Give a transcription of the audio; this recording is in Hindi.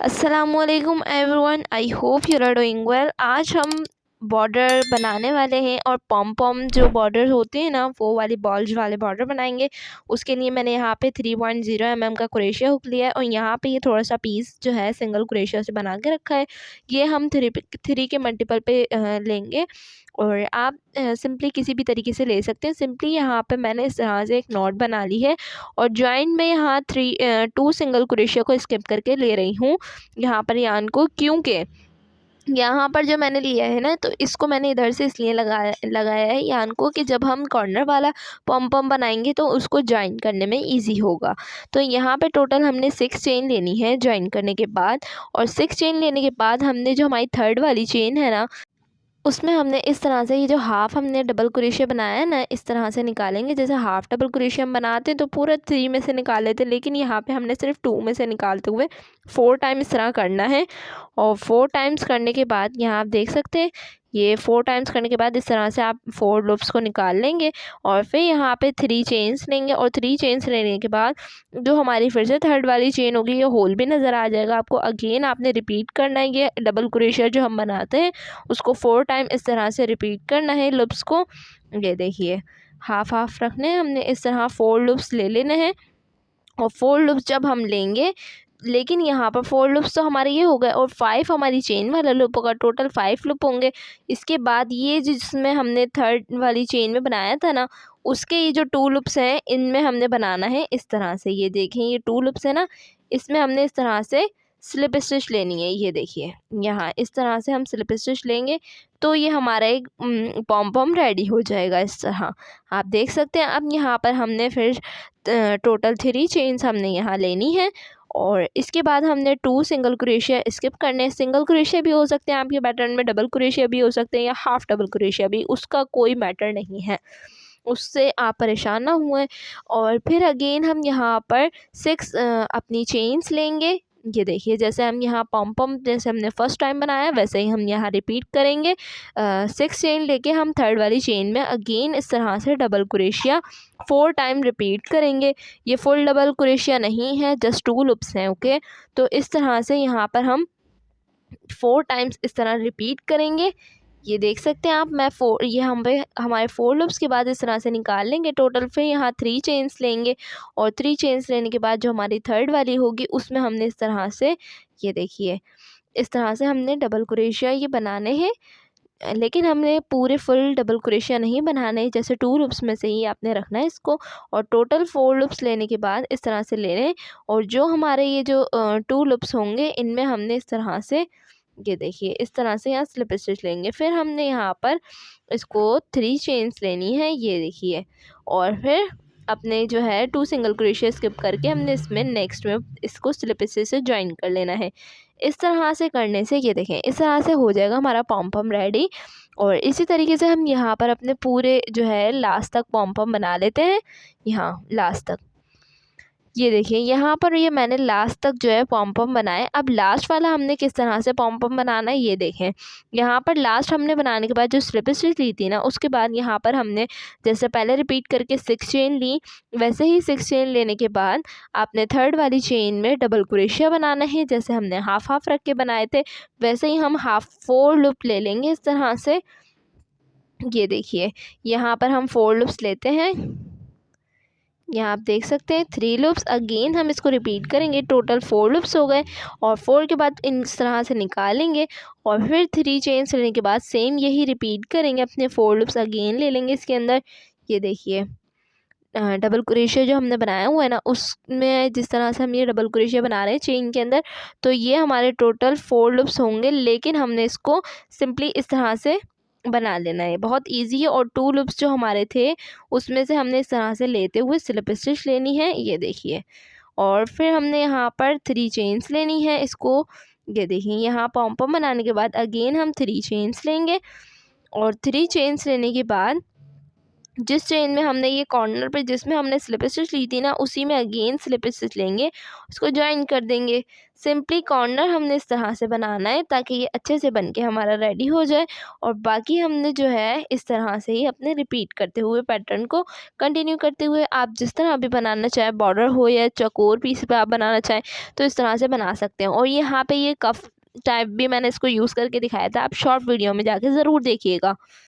अस्सलामुअलैकुम everyone, I hope you are doing well. आज हम बॉर्डर बनाने वाले हैं और पॉम पॉम जो बॉर्डर होते हैं ना, वो वाली बॉल्स वाले बॉर्डर बनाएंगे। उसके लिए मैंने यहाँ पे 3.0 mm का क्रोशिया हुक लिया है और यहाँ पे ये थोड़ा सा पीस जो है सिंगल क्रोशिया से बना के रखा है। ये हम थ्री के मल्टीपल पे लेंगे और आप सिंपली किसी भी तरीके से ले सकते हैं। सिंपली यहाँ पे मैंने इस तरह से एक नॉट बना ली है और जॉइंट में यहाँ 2 सिंगल क्रोशिया को स्किप करके ले रही हूँ यहाँ पर यान को, क्योंकि यहाँ पर जो मैंने लिया है ना, तो इसको मैंने इधर से इसलिए लगाया है यान को कि जब हम कॉर्नर वाला पॉम पॉम बनाएंगे तो उसको ज्वाइन करने में इजी होगा। तो यहाँ पे टोटल हमने 6 चेन लेनी है ज्वाइन करने के बाद, और 6 चेन लेने के बाद हमने जो हमारी थर्ड वाली चेन है ना, उसमें हमने इस तरह से ये जो हाफ़ हमने डबल क्रोशिया बनाया है ना, इस तरह से निकालेंगे। जैसे हाफ़ डबल क्रोशिया हम बनाते हैं तो पूरा 3 में से निकाल लेते हैं, लेकिन यहाँ पे हमने सिर्फ 2 में से निकालते हुए 4 टाइम इस तरह करना है। और 4 टाइम्स करने के बाद यहाँ आप देख सकते हैं, ये 4 टाइम्स करने के बाद इस तरह से आप 4 लूप्स को निकाल लेंगे और फिर यहाँ पे 3 चेन्स लेंगे। और 3 चेन्स लेने के बाद जो हमारी फिर से थर्ड वाली चेन होगी, ये होल भी नज़र आ जाएगा आपको। अगेन आपने रिपीट करना है, ये डबल क्रोशिया जो हम बनाते हैं उसको 4 टाइम इस तरह से रिपीट करना है लूप्स को। ये देखिए, हाफ हाफ रखने हैं हमने, इस तरह 4 लूप्स ले लेने हैं। और 4 लूप्स जब हम लेंगे, लेकिन यहाँ पर 4 लूप्स तो हमारे ये हो गए और 5 हमारी चेन वाला लूप होगा। टोटल 5 लूप होंगे। इसके बाद ये जिसमें हमने थर्ड वाली चेन में बनाया था ना, उसके ये जो 2 लूप्स हैं इनमें हमने बनाना है इस तरह से। ये देखें, ये 2 लूप्स है ना, इसमें हमने इस तरह से स्लिप स्टिच लेनी है। ये देखिए, यहाँ इस तरह से हम स्लिप स्टिच लेंगे तो ये हमारा एक पॉम पॉम रेडी हो जाएगा इस तरह। आप देख सकते हैं। अब यहाँ पर हमने फिर टोटल 3 चेन्स हमने यहाँ लेनी है और इसके बाद हमने 2 सिंगल क्रोशिया स्किप करने हैं। सिंगल क्रोशिया भी हो सकते हैं आपके पैटर्न में, डबल क्रोशिया भी हो सकते हैं या हाफ डबल क्रोशिया भी, उसका कोई मैटर नहीं है, उससे आप परेशान ना हुए। और फिर अगेन हम यहाँ पर 6 अपनी चेन्स लेंगे। ये देखिए, जैसे हम यहाँ पॉम पॉम जैसे हमने फर्स्ट टाइम बनाया वैसे ही हम यहाँ रिपीट करेंगे। 6 चेन लेके हम थर्ड वाली चेन में अगेन इस तरह से डबल क्रोशिया 4 टाइम रिपीट करेंगे। ये फुल डबल क्रोशिया नहीं है, जस्ट 2 लूप्स हैं। ओके, तो इस तरह से यहाँ पर हम 4 टाइम्स इस तरह रिपीट करेंगे। ये देख सकते हैं आप, मैं ये हमारे 4 लूप्स के बाद इस तरह से निकाल लेंगे टोटल। फिर यहाँ 3 चेन्स लेंगे और 3 चेन्स लेने के बाद जो हमारी थर्ड वाली होगी उसमें हमने इस तरह से, ये देखिए, इस तरह से हमने डबल क्रोशिया ये बनाने हैं। लेकिन हमने पूरे फुल डबल क्रोशिया नहीं बनाने, जैसे 2 लूप्स में से ही आपने रखना है इसको। और टोटल 4 लूप्स लेने के बाद इस तरह से ले लें और जो हमारे ये जो 2 लूप्स होंगे इनमें हमने इस तरह से, ये देखिए, इस तरह से यहाँ स्लिप स्टिच लेंगे। फिर हमने यहाँ पर इसको 3 चेन्स लेनी है। ये देखिए, और फिर अपने जो है 2 सिंगल क्रोशिया स्किप करके हमने इसमें नेक्स्ट में इसको स्लिप स्टिच से ज्वाइन कर लेना है। इस तरह से करने से, ये देखें, इस तरह से हो जाएगा हमारा पॉम पॉम रेडी। और इसी तरीके से हम यहाँ पर अपने पूरे जो है लास्ट तक पॉम पॉम बना लेते हैं, यहाँ लास्ट तक। ये देखिए, यहाँ पर ये मैंने लास्ट तक जो है पॉम पॉम बनाए। अब लास्ट वाला हमने किस तरह से पॉम पॉम बनाना है, ये देखें। यहाँ पर लास्ट हमने बनाने के बाद जो स्लिप स्टिच ली थी ना, उसके बाद यहाँ पर हमने जैसे पहले रिपीट करके 6 चेन ली, वैसे ही 6 चेन लेने के बाद आपने थर्ड वाली चेन में डबल क्रोशिया बनाना है। जैसे हमने हाफ हाफ रख के बनाए थे वैसे ही हम हाफ 4 लूप ले लेंगे इस तरह से। ये देखिए, यहाँ पर हम 4 लूप्स लेते हैं। यहाँ आप देख सकते हैं 3 लूप्स, अगेन हम इसको रिपीट करेंगे। टोटल 4 लूप्स हो गए और 4 के बाद इस तरह से निकालेंगे और फिर 3 चेन्स लेने के बाद सेम यही रिपीट करेंगे। अपने 4 लूप्स अगेन ले लेंगे इसके अंदर। ये देखिए, डबल क्रोशिया जो हमने बनाया हुआ है ना, उसमें जिस तरह से हम ये डबल क्रोशिया बना रहे हैं चेन के अंदर, तो ये हमारे टोटल 4 लूप्स होंगे। लेकिन हमने इसको सिंपली इस तरह से बना लेना है, बहुत इजी है। और 2 लूप्स जो हमारे थे उसमें से हमने इस तरह से लेते हुए स्लिप स्टिच लेनी है। ये देखिए, और फिर हमने यहाँ पर 3 चेन्स लेनी है इसको। ये देखिए, यहाँ पॉम पॉम बनाने के बाद अगेन हम 3 चेन्स लेंगे और 3 चेन्स लेने के बाद जिस चेन में हमने ये कॉर्नर पे जिसमें हमने स्लिप स्टिच ली थी ना, उसी में अगेन स्लिप स्टिच लेंगे, उसको जॉइन कर देंगे। सिंपली कॉर्नर हमने इस तरह से बनाना है ताकि ये अच्छे से बन के हमारा रेडी हो जाए। और बाकी हमने जो है इस तरह से ही अपने रिपीट करते हुए पैटर्न को कंटिन्यू करते हुए, आप जिस तरह भी बनाना चाहें, बॉर्डर हो या चौकोर पीस पे आप बनाना चाहें तो इस तरह से बना सकते हैं। और यहाँ पे ये कफ टाइप भी मैंने इसको यूज़ करके दिखाया था, आप शॉर्ट वीडियो में जाके ज़रूर देखिएगा।